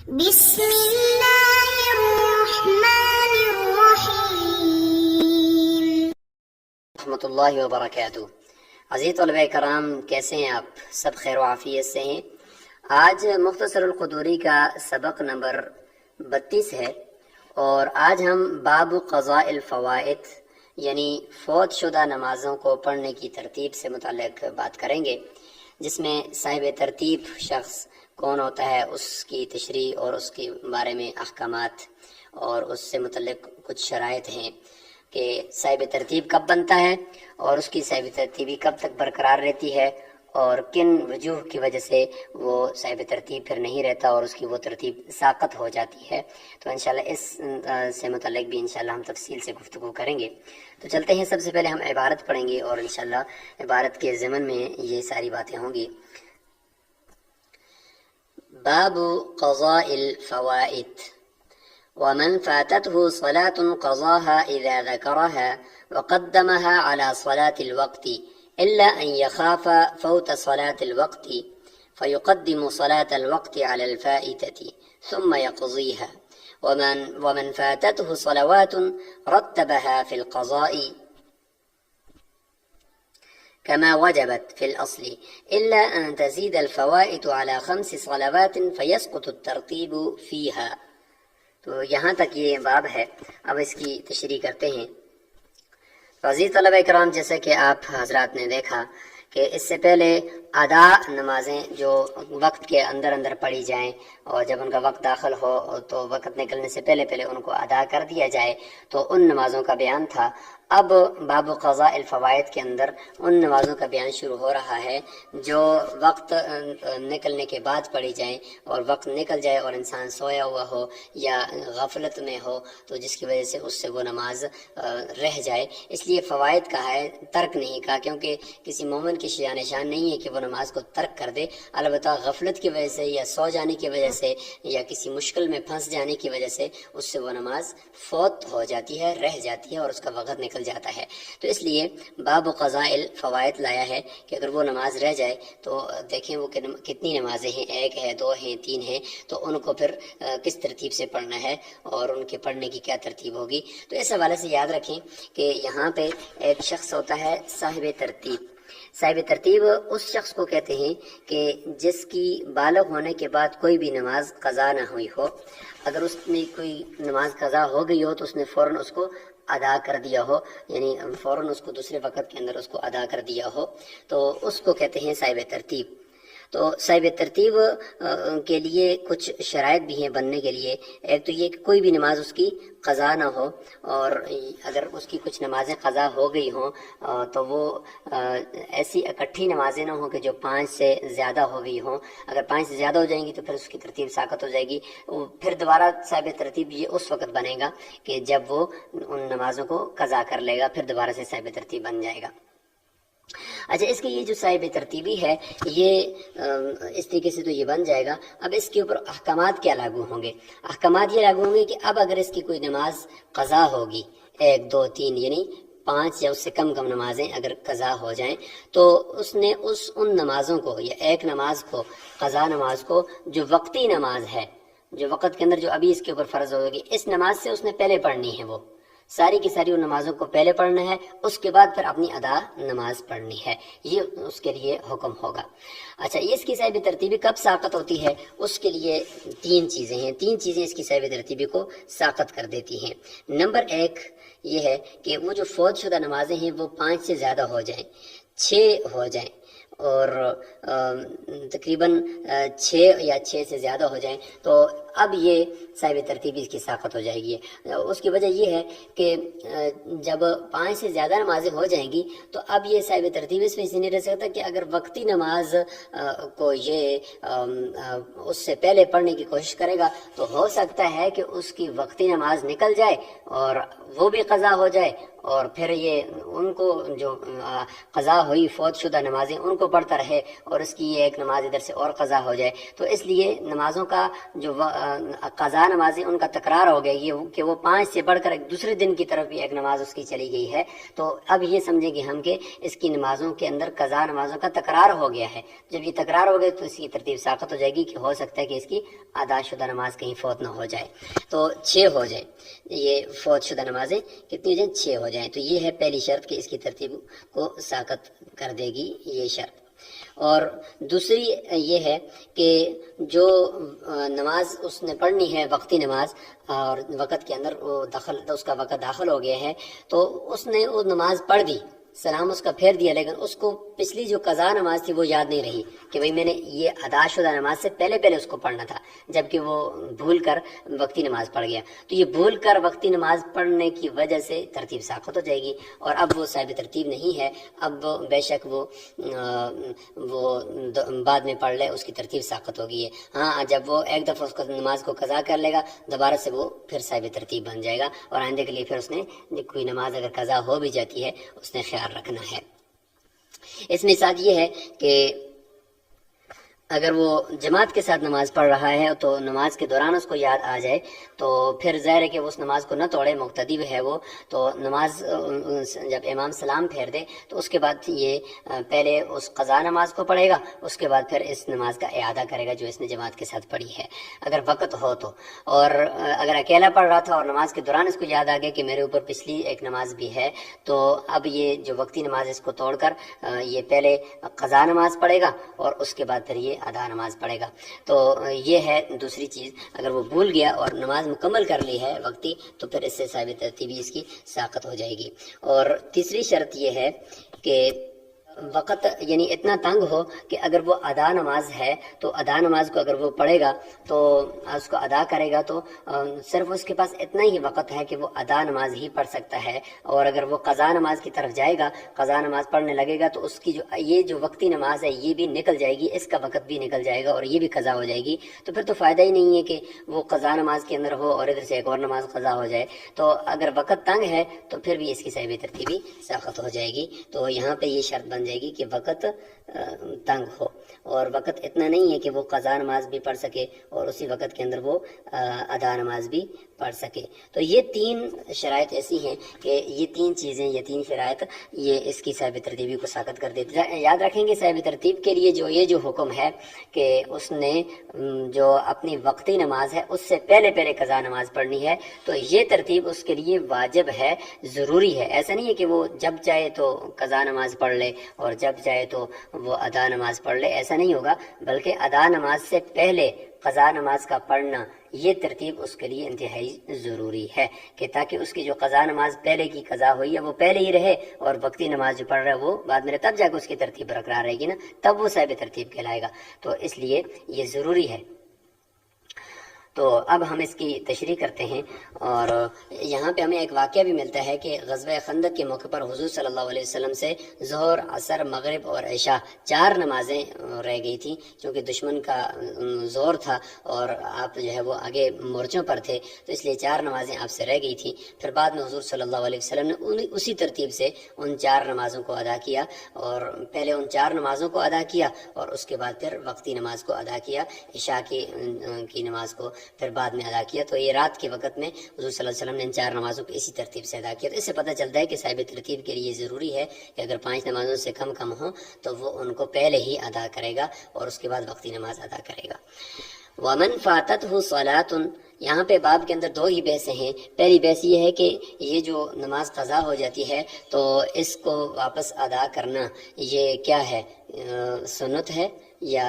بسم اللہ الرحمن الرحیم۔ رحمۃ اللہ وبرکاتہ۔ عزیز طلبہ کرام، کیسے ہیں آپ؟ سب خیر و عافیت سے ہیں؟ آج مختصر القدوری کا سبق نمبر 32 ہے، اور آج ہم باب قضاء الفوائد یعنی فوت شدہ نمازوں کو پڑھنے کی ترتیب سے متعلق بات کریں گے، جس میں صاحب ترتیب شخص کون ہوتا ہے، اس کی تشریح اور اس کے بارے میں احکامات اور اس سے متعلق کچھ شرائط ہیں کہ صاحب ترتیب کب بنتا ہے اور اس کی صاحب ترتیبی کب تک برقرار رہتی ہے، اور کن وجوہ کی وجہ سے وہ صاحب ترتیب پھر نہیں رہتا اور اس کی وہ ترتیب ساقط ہو جاتی ہے۔ تو انشاءاللہ اس سے متعلق بھی انشاءاللہ ہم تفصیل سے گفتگو کریں گے۔ تو چلتے ہیں، سب سے پہلے ہم عبارت پڑھیں گے اور انشاءاللہ عبارت کے ضمن میں یہ ساری باتیں ہوں گی۔ باب قضاء الفوائد: ومن فاتته صلاة قضاها إذا ذكرها وقدمها على صلاة الوقت إلا أن يخاف فوت صلاة الوقت فيقدم صلاة الوقت على الفائتة ثم يقضيها، ومن فاتته صلوات رتبها في القضاء كما وجبت في الأصل إلا أن تزيد الفوائد على 5 صلوات فيسقط الترتيب فيها۔ تو یہاں تک یہ باب ہے، اب اس کی تشریح کرتے ہیں۔ عزیز طلبہ کرام، جیسا کہ آپ حضرات نے دیکھا کہ اس سے پہلے ادا نمازیں جو وقت کے اندر اندر پڑھی جائیں اور جب ان کا وقت داخل ہو تو وقت نکلنے سے پہلے ان کو ادا کر دیا جائے، تو ان نمازوں کا بیان تھا۔ اب باب قضاء الفوائد کے اندر ان نمازوں کا بیان شروع ہو رہا ہے جو وقت نکلنے کے بعد پڑھی جائیں، اور وقت نکل جائے اور انسان سویا ہوا ہو یا غفلت میں ہو تو جس کی وجہ سے اس سے وہ نماز رہ جائے۔ اس لیے فوائد کہا ہے، ترک نہیں کہا، کیونکہ کسی مومن کی شان شان نہیں ہے کہ وہ نماز کو ترک کر دے، البتہ غفلت کی وجہ سے یا سو جانے کی وجہ سے یا کسی مشکل میں پھنس جانے کی وجہ سے اس سے وہ نماز فوت ہو جاتی ہے، رہ جاتی ہے اور اس کا وقت نکل جاتا ہے۔ تو اس لیے باب قضاء الفوائد لایا ہے کہ اگر وہ نماز رہ جائے تو دیکھیں وہ کتنی نمازیں ہیں، 1 ہے، 2 ہیں، 3 ہیں، تو ان کو پھر کس ترتیب سے پڑھنا ہے اور ان کے پڑھنے کی کیا ترتیب ہوگی۔ تو اس حوالے سے یاد رکھیں کہ یہاں پہ ایک شخص ہوتا ہے صاحب ترتیب۔ صاحب ترتیب اس شخص کو کہتے ہیں کہ جس کی بالغ ہونے کے بعد کوئی بھی نماز قضا نہ ہوئی ہو۔ اگر اس میں کوئی نماز قضا ہو گئی ہو تو اس نے فوراً اس کو ادا کر دیا ہو، یعنی فوراً اس کو دوسرے وقت کے اندر اس کو ادا کر دیا ہو، تو اس کو کہتے ہیں صاحب ترتیب۔ تو صاحب ترتیب کے لیے کچھ شرائط بھی ہیں بننے کے لیے۔ ایک تو یہ کہ کوئی بھی نماز اس کی قضا نہ ہو، اور اگر اس کی کچھ نمازیں قضا ہو گئی ہوں تو وہ ایسی اکٹھی نمازیں نہ ہوں کہ جو 5 سے زیادہ ہو گئی ہوں۔ اگر 5 سے زیادہ ہو جائیں گی تو پھر اس کی ترتیب ساقط ہو جائے گی، پھر دوبارہ صاحب ترتیب یہ اس وقت بنے گا کہ جب وہ ان نمازوں کو قضا کر لے گا، پھر دوبارہ سے صاحب ترتیب بن جائے گا۔ اچھا، اس کے یہ جو صاحب ترتیبی ہے یہ اس طریقے سے تو یہ بن جائے گا۔ اب اس کے اوپر احکامات کیا لاگو ہوں گے؟ احکامات یہ لاگو ہوں گے کہ اب اگر اس کی کوئی نماز قضا ہوگی، 1 2 3 یعنی 5 یا اس سے کم نمازیں اگر قضا ہو جائیں، تو اس نے ان نمازوں کو یا ایک نماز کو، قضا نماز کو، جو وقتی نماز ہے، جو وقت کے اندر جو ابھی اس کے اوپر فرض ہوگی، اس نماز سے اس نے پہلے پڑھنی ہے، وہ ساری کی ساری ان نمازوں کو پہلے پڑھنا ہے، اس کے بعد پھر اپنی ادا نماز پڑھنی ہے، یہ اس کے لیے حکم ہوگا۔ اچھا، یہ اس کی صاحب ترتیبی کب ساقط ہوتی ہے؟ اس کے لیے 3 چیزیں ہیں، 3 چیزیں اس کی صاحب ترتیبی کو ساقط کر دیتی ہیں۔ نمبر 1 یہ ہے کہ وہ جو فوت شدہ نمازیں ہیں وہ 5 سے زیادہ ہو جائیں، 6 ہو جائیں، اور تقریباً 6 یا 6 سے زیادہ ہو جائیں، تو اب یہ صاحب ترتیبی اس کی ساقط ہو جائے گی۔ اس کی وجہ یہ ہے کہ جب 5 سے زیادہ نمازیں ہو جائیں گی تو اب یہ صاحب ترتیب اس میں نہیں رہ سکتا کہ اگر وقتی نماز کو یہ اس سے پہلے پڑھنے کی کوشش کرے گا تو ہو سکتا ہے کہ اس کی وقتی نماز نکل جائے اور وہ بھی قضا ہو جائے اور پھر یہ ان کو جو قضا ہوئی فوت شدہ نمازیں ان کو پڑھتا رہے اور اس کی یہ ایک نماز ادھر سے اور قضا ہو جائے، تو اس لیے نمازوں کا جو قضا نمازیں ان کا تکرار ہو گیا یہ کہ وہ 5 سے بڑھ کر ایک دوسرے دن کی طرف بھی ایک نماز اس کی چلی گئی ہے، تو اب یہ سمجھیں گے ہم کہ اس کی نمازوں کے اندر قضا نمازوں کا تکرار ہو گیا ہے۔ جب یہ تکرار ہو گیا تو اس کی ترتیب ساقط ہو جائے گی کہ ہو سکتا ہے کہ اس کی ادا شدہ نماز کہیں فوت نہ ہو جائے، تو 6 ہو جائے، یہ فوت شدہ نمازیں کتنی ہو جائیں؟ 6 ہو جائیں۔ تو یہ ہے پہلی شرط کہ اس کی ترتیب کو ساقط کر دے گی یہ شرط۔ اور دوسری یہ ہے کہ جو نماز اس نے پڑھنی ہے وقتی نماز اور وقت کے اندر وہ اس کا وقت داخل ہو گیا ہے، تو اس نے وہ نماز پڑھ دی، سلام اس کا پھیر دیا، لیکن اس کو پچھلی جو قضا نماز تھی وہ یاد نہیں رہی کہ بھئی میں نے یہ ادا شدہ نماز سے پہلے اس کو پڑھنا تھا، جبکہ وہ بھول کر وقتی نماز پڑھ گیا، تو یہ بھول کر وقتی نماز پڑھنے کی وجہ سے ترتیب ساقط ہو جائے گی اور اب وہ صاحب ترتیب نہیں ہے، اب بے شک وہ بعد میں پڑھ لے اس کی ترتیب ساقط ہوگی ہے۔ ہاں جب وہ ایک دفعہ اس کو نماز کو قضا کر لے گا دوبارہ سے وہ پھر صاحب ترتیب بن جائے گا، اور آئندہ کے لیے پھر اس نے کوئی نماز اگر قضا ہو بھی جاتی ہے اس نے خیال رکھنا ہے۔ اس میں ساتھ یہ ہے کہ اگر وہ جماعت کے ساتھ نماز پڑھ رہا ہے تو نماز کے دوران اس کو یاد آ جائے تو پھر ظاہر ہے کہ اس نماز کو نہ توڑے، مقتدی ہے وہ، تو نماز جب امام سلام پھیر دے تو اس کے بعد یہ پہلے اس قضا نماز کو پڑھے گا، اس کے بعد پھر اس نماز کا اعادہ کرے گا جو اس نے جماعت کے ساتھ پڑھی ہے اگر وقت ہو تو۔ اور اگر اکیلا پڑھ رہا تھا اور نماز کے دوران اس کو یاد آ گیا کہ میرے اوپر پچھلی ایک نماز بھی ہے، تو اب یہ جو وقتی نماز اس کو توڑ کر یہ پہلے قضا نماز پڑھے گا اور اس کے بعد پھر یہ ادا نماز پڑھے گا۔ تو یہ ہے دوسری چیز، اگر وہ بھول گیا اور نماز مکمل کر لی ہے وقتی تو پھر اس سے صاحب ترتیبی اس کی ساقط ہو جائے گی۔ اور تیسری شرط یہ ہے کہ وقت یعنی اتنا تنگ ہو کہ اگر وہ ادا نماز ہے تو ادا نماز کو اگر وہ پڑھے گا تو اس کو ادا کرے گا تو صرف اس کے پاس اتنا ہی وقت ہے کہ وہ ادا نماز ہی پڑھ سکتا ہے، اور اگر وہ قضا نماز کی طرف جائے گا، قضا نماز پڑھنے لگے گا تو اس کی جو وقتی نماز ہے یہ بھی نکل جائے گی، اس کا وقت بھی نکل جائے گا اور یہ بھی قضا ہو جائے گی، تو پھر تو فائدہ ہی نہیں ہے کہ وہ قضا نماز کے اندر ہو اور ادھر سے ایک اور نماز قضا ہو جائے۔ تو اگر وقت تنگ ہے تو پھر بھی اس کی صاحب ترتیبی ساقط ہو جائے گی۔ تو یہاں پہ یہ شرط بن جائے گی کہ وقت تنگ ہو اور وقت اتنا نہیں ہے کہ وہ قضا نماز بھی پڑھ سکے اور اسی وقت کے اندر وہ ادا نماز بھی پڑھ سکے۔ تو یہ 3 شرائط ایسی ہیں کہ یہ 3 چیزیں، یہ 3 شرائط یہ اس کی صاحب ترتیبی کو ساقط کر دیتی ہے۔ یاد رکھیں گے صاحب ترتیب کے لیے جو حکم ہے کہ اس نے جو اپنی وقتی نماز ہے اس سے پہلے قضا نماز پڑھنی ہے، تو یہ ترتیب اس کے لیے واجب ہے، ضروری ہے۔ ایسا نہیں ہے کہ وہ جب چاہے تو قضا نماز پڑھ لے اور جب چاہے تو وہ ادا نماز پڑھ لے، ایسا نہیں ہوگا، بلکہ ادا نماز سے پہلے قضا نماز کا پڑھنا یہ ترتیب اس کے لیے انتہائی ضروری ہے کہ تاکہ اس کی جو قضا نماز پہلے کی قضا ہوئی ہے وہ پہلے ہی رہے اور وقتی نماز جو پڑھ رہا ہے وہ بعد میں، تب جا کے اس کی ترتیب برقرار رہے گی نا، تب وہ صاحب ترتیب کہلائے گا، تو اس لیے یہ ضروری ہے۔ تو اب ہم اس کی تشریح کرتے ہیں، اور یہاں پہ ہمیں ایک واقعہ بھی ملتا ہے کہ غزوہ خندق کے موقع پر حضور صلی اللہ علیہ وسلم سے ظہر، عصر، مغرب اور عشاء 4 نمازیں رہ گئی تھیں، چونکہ دشمن کا زور تھا اور آپ جو ہے وہ آگے مورچوں پر تھے، تو اس لیے 4 نمازیں آپ سے رہ گئی تھیں۔ پھر بعد میں حضور صلی اللہ علیہ وسلم نے اسی ترتیب سے ان 4 نمازوں کو ادا کیا، اور پہلے ان 4 نمازوں کو ادا کیا اور اس کے بعد پھر وقتی نماز کو ادا کیا، عشاء کی نماز کو پھر بعد میں ادا کیا۔ تو یہ رات کے وقت میں حضور صلی اللہ علیہ وسلم نے ان 4 نمازوں کو اسی ترتیب سے ادا کیا۔ تو اس سے پتہ چلتا ہے کہ صاحب ترتیب کے لیے ضروری ہے کہ اگر 5 نمازوں سے کم ہوں تو وہ ان کو پہلے ہی ادا کرے گا اور اس کے بعد وقتی نماز ادا کرے گا۔ وَمَنْ فَاتَتْهُ صَلَاةٌ، یہاں پہ باب کے اندر 2 ہی بحثیں ہیں۔ پہلی بحث یہ ہے کہ یہ جو نماز قضا ہو جاتی ہے تو اس کو واپس ادا کرنا یہ کیا ہے، سنت ہے یا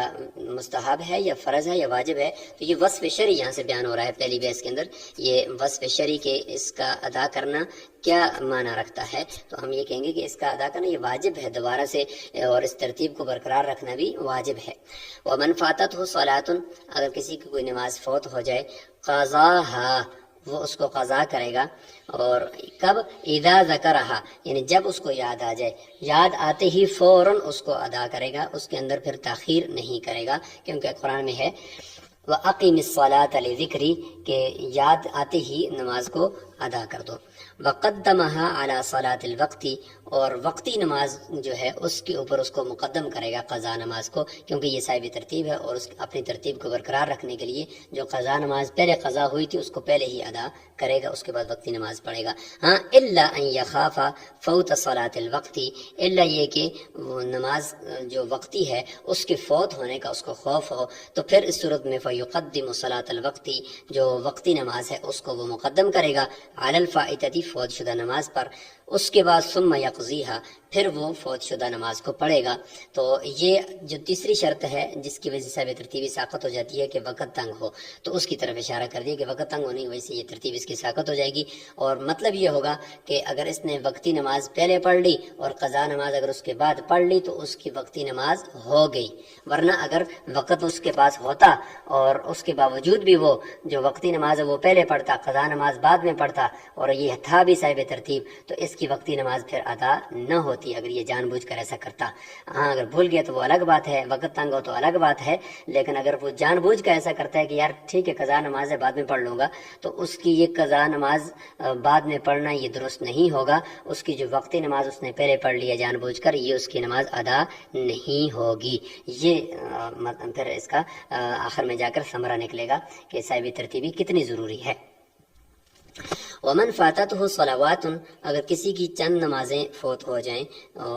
مستحب ہے یا فرض ہے یا واجب ہے؟ تو یہ وصف شرعی یہاں سے بیان ہو رہا ہے پہلی بحث کے اندر، یہ وصف شرعی کے اس کا ادا کرنا کیا معنی رکھتا ہے، تو ہم یہ کہیں گے کہ اس کا ادا کرنا یہ واجب ہے دوبارہ سے، اور اس ترتیب کو برقرار رکھنا بھی واجب ہے۔ وَمَنْ فَاتَتْهُ صَلَاةٌ، اگر کسی کی کوئی نماز فوت ہو جائے، قَضَاهَا، وہ اس کو قضا کرے گا، اور کب؟ اذا ذکرہا، یعنی جب اس کو یاد آ جائے، یاد آتے ہی فوراً اس کو ادا کرے گا، اس کے اندر پھر تاخیر نہیں کرے گا، کیونکہ قرآن میں ہے وَأَقِمِ الصَّلَاةَ لِذِكْرِي کہ یاد آتے ہی نماز کو ادا کر دو۔ وقدمها على صلاة الوقت، اور وقتی نماز جو ہے اس کے اوپر اس کو مقدم کرے گا قضا نماز کو، کیونکہ یہ صاحب ترتیب ہے، اور اس اپنی ترتیب کو برقرار رکھنے کے لیے جو قضا نماز پہلے قضا ہوئی تھی اس کو پہلے ہی ادا کرے گا، اس کے بعد وقتی نماز پڑھے گا۔ ہاں الا ان یخاف فوت صلاة الوقت، الا یہ کہ وہ نماز جو وقتی ہے اس کے فوت ہونے کا اس کو خوف ہو، تو پھر اس صورت میں فیقدم صلاة الوقت، جو وقتی نماز ہے اس کو وہ مقدم کرے گا علی الفائتۃ، فوت شدہ نماز پر، اس کے بعد ثم یقضیہا، پھر وہ فوت شدہ نماز کو پڑھے گا۔ تو یہ جو تیسری شرط ہے جس کی وجہ سے صاحب ترتیبی ساقط ہو جاتی ہے کہ وقت تنگ ہو، تو اس کی طرف اشارہ کر دیا کہ وقت تنگ ہونے کی وجہ سے یہ ترتیب اس کی ساقط ہو جائے گی، اور مطلب یہ ہوگا کہ اگر اس نے وقتی نماز پہلے پڑھ لی اور قضا نماز اگر اس کے بعد پڑھ لی تو اس کی وقتی نماز ہو گئی، ورنہ اگر وقت اس کے پاس ہوتا اور اس کے باوجود بھی وہ جو وقتی نماز ہے وہ پہلے پڑھتا، قضا نماز بعد میں پڑھتا، اور یہ تھا بھی صاحب ترتیب، تو اس کی وقتی نماز پھر ادا نہ ہوتی اگر یہ جان بوجھ کر ایسا کرتا۔ ہاں اگر بھول گیا تو وہ الگ بات ہے، وقت تنگ ہو تو الگ بات ہے، لیکن اگر وہ جان بوجھ کر ایسا کرتا ہے کہ یار ٹھیک ہے قضا نماز ہے بعد میں پڑھ لوں گا، تو اس کی یہ قضا نماز بعد میں پڑھنا یہ درست نہیں ہوگا، اس کی جو وقتی نماز اس نے پہلے پڑھ لی ہے جان بوجھ کر، یہ اس کی نماز ادا نہیں ہوگی۔ یہ پھر اس کا آخر میں جا کر ثمرہ نکلے گا کہ صاحب ترتیبی کتنی ضروری ہے۔ ومن فاتته صلوات، اگر کسی کی چند نمازیں فوت ہو جائیں،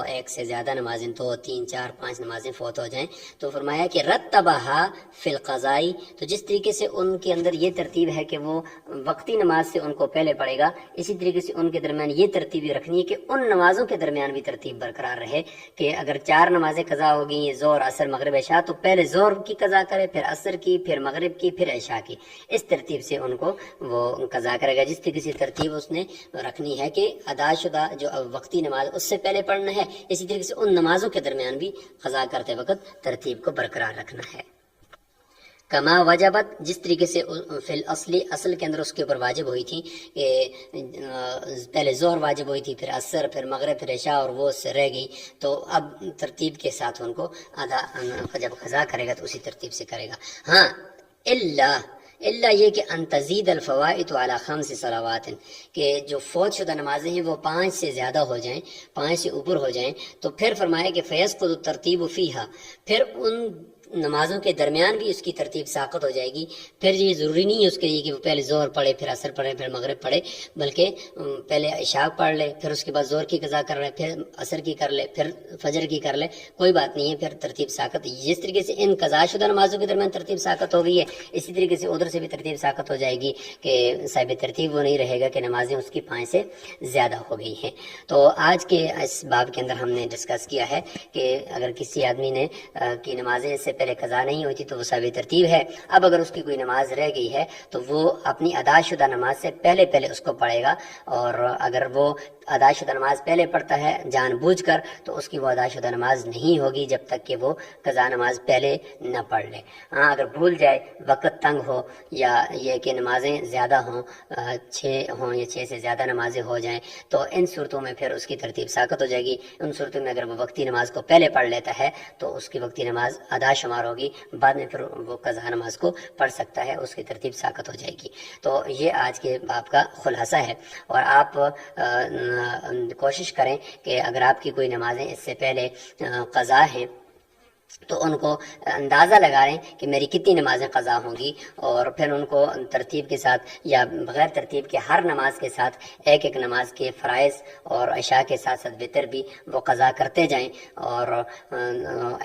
ایک سے زیادہ نمازیں، 2 3 4 5 نمازیں فوت ہو جائیں، تو فرمایا کہ رتبہا فی القضاء، تو جس طریقے سے ان کے اندر یہ ترتیب ہے کہ وہ وقتی نماز سے ان کو پہلے پڑھے گا، اسی طریقے سے ان کے درمیان یہ ترتیب رکھنی ہے کہ ان نمازوں کے درمیان بھی ترتیب برقرار رہے، کہ اگر 4 نمازیں قضا ہو گئی، ظہر عصر مغرب عشاء، تو پہلے ظہر کی قضا کرے، پھر عصر کی، پھر مغرب کی، پھر عشاء کی، اس ترتیب سے ان کو وہ قضا کرے گا۔ جس طریقے سے ترتیب اس نے رکھنی ہے کہ ادا شدہ جو وقتی نماز اس سے پہلے پڑھنا ہے، اسی طریقے سے ان نمازوں کے درمیان بھی قضا کرتے وقت ترتیب کو برقرار رکھنا ہے۔ کما وجبت، جس طریقے سے فی الاصل، اصل کے اندر اس کے اوپر واجب ہوئی تھی کہ پہلے ظہر واجب ہوئی تھی، پھر عصر، پھر مغرب، پھر عشاء، اور وہ اس سے رہ گئی، تو اب ترتیب کے ساتھ ان کو ادا جب قضا کرے گا تو اسی ترتیب سے کرے گا۔ ہاں الا یہ کہ ان تزید الفوائد علی 5 صلوات، کہ جو فوت شدہ نمازیں ہیں وہ 5 سے زیادہ ہو جائیں، 5 سے اوپر ہو جائیں، تو پھر فرمایا کہ فیسقط الترتیب فیہا، پھر ان نمازوں کے درمیان بھی اس کی ترتیب ساقط ہو جائے گی۔ پھر یہ ضروری نہیں ہے اس کے لیے کہ وہ پہلے ظہر پڑھے، پھر عصر پڑھے، پھر مغرب پڑھے، بلکہ پہلے عشاء پڑھ لے، پھر اس کے بعد ظہر کی قضا کر لے، پھر عصر کی کر لے، پھر فجر کی کر لے، کوئی بات نہیں ہے، پھر ترتیب ساقط۔ جس طریقے سے ان قضا شدہ نمازوں کے درمیان ترتیب ساقط ہو گئی ہے، اسی طریقے سے ادھر سے بھی ترتیب ساقط ہو جائے گی کہ صاحب ترتیب وہ نہیں رہے گا کہ نمازیں اس کی 5 سے زیادہ ہو گئی ہیں۔ تو آج کے اس باب کے اندر ہم نے ڈسکس کیا ہے کہ اگر کسی آدمی نے کی نمازیں اس سے پہلے قضا نہیں ہوئی تھی تو وہ صاحب ترتیب ہے۔ اب اگر اس کی کوئی نماز رہ گئی ہے تو وہ اپنی ادا شدہ نماز سے پہلے اس کو پڑھے گا، اور اگر وہ ادا شدہ نماز پہلے پڑھتا ہے جان بوجھ کر تو اس کی وہ ادا شدہ نماز نہیں ہوگی جب تک کہ وہ قضا نماز پہلے نہ پڑھ لے۔ ہاں اگر بھول جائے، وقت تنگ ہو، یا یہ کہ نمازیں زیادہ ہوں، 6 ہوں یا 6 سے زیادہ نمازیں ہو جائیں، تو ان صورتوں میں پھر اس کی ترتیب ساقط ہو جائے گی۔ ان صورتوں میں اگر وہ وقتی نماز کو پہلے پڑھ لیتا ہے تو اس کی وقتی نماز ادا شمار ہوگی، بعد میں پھر وہ قضا نماز کو پڑھ سکتا ہے، اس کی ترتیب ساقط ہو جائے گی۔ تو یہ آج کے باب کا خلاصہ ہے، اور آپ کوشش کریں کہ اگر آپ کی کوئی نمازیں اس سے پہلے قضا ہیں تو ان کو اندازہ لگا لیں کہ میری کتنی نمازیں قضا ہوں گی، اور پھر ان کو ترتیب کے ساتھ یا بغیر ترتیب کے ہر نماز کے ساتھ ایک ایک نماز کے فرائض اور عشاء کے ساتھ ساتھ وتر بھی وہ قضا کرتے جائیں، اور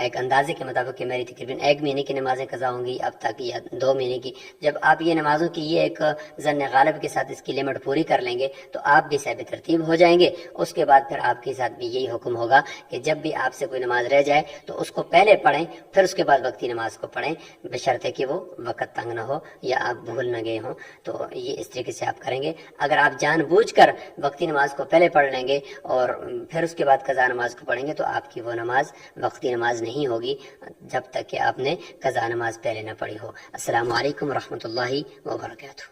ایک اندازے کے مطابق کہ میری تقریباً 1 مہینے کی نمازیں قضا ہوں گی اب تک، یا 2 مہینے کی۔ جب آپ یہ نمازوں کی یہ ایک ظن غالب کے ساتھ اس کی لمٹ پوری کر لیں گے تو آپ بھی صاحب ترتیب ہو جائیں گے۔ اس کے بعد پھر آپ کے ساتھ بھی یہی حکم ہوگا کہ جب بھی آپ سے کوئی نماز رہ جائے تو اس کو پہلے پڑھیں، پھر اس کے بعد وقتی نماز کو پڑھیں، بشرطے کہ وہ وقت تنگ نہ ہو یا آپ بھول نہ گئے ہوں۔ تو یہ اس طریقے سے آپ کریں گے۔ اگر آپ جان بوجھ کر وقتی نماز کو پہلے پڑھ لیں گے اور پھر اس کے بعد قضا نماز کو پڑھیں گے تو آپ کی وہ نماز وقتی نماز نہیں ہوگی جب تک کہ آپ نے قضا نماز پہلے نہ پڑھی ہو۔ السلام علیکم ورحمۃ اللہ وبرکاتہ۔